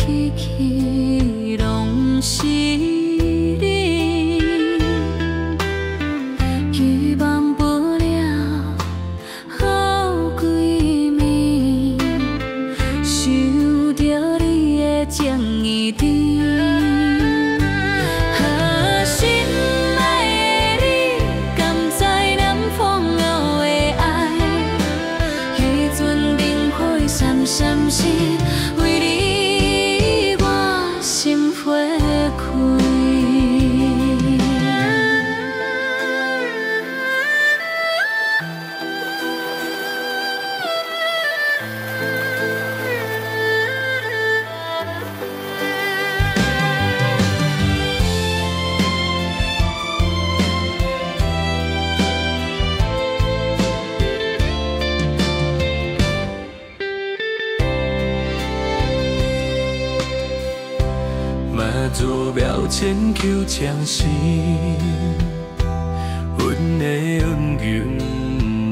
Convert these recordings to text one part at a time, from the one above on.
起起拢是你，遗忘不了好几暝，想着你的情意甜。 闪闪为你，我心花开。做庙前求签诗，阮的恩怨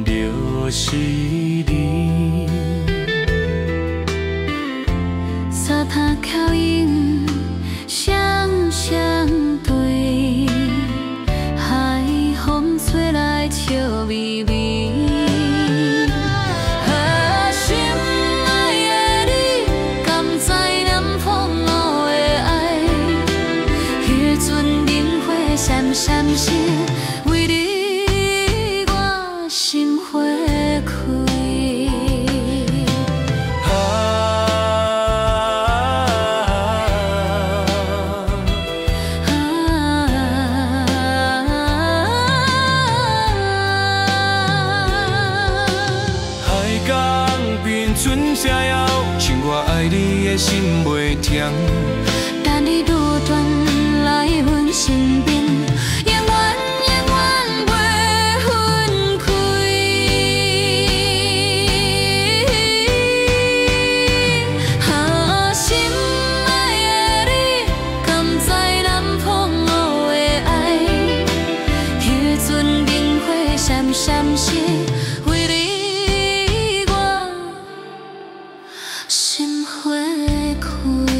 就是你。沙滩口音双双对，海风吹来笑微微。 闪闪闪，为你我心花开。海港边船车摇，像我爱你的心袂停。等你路转来阮身边。 闪闪，为你我心花开。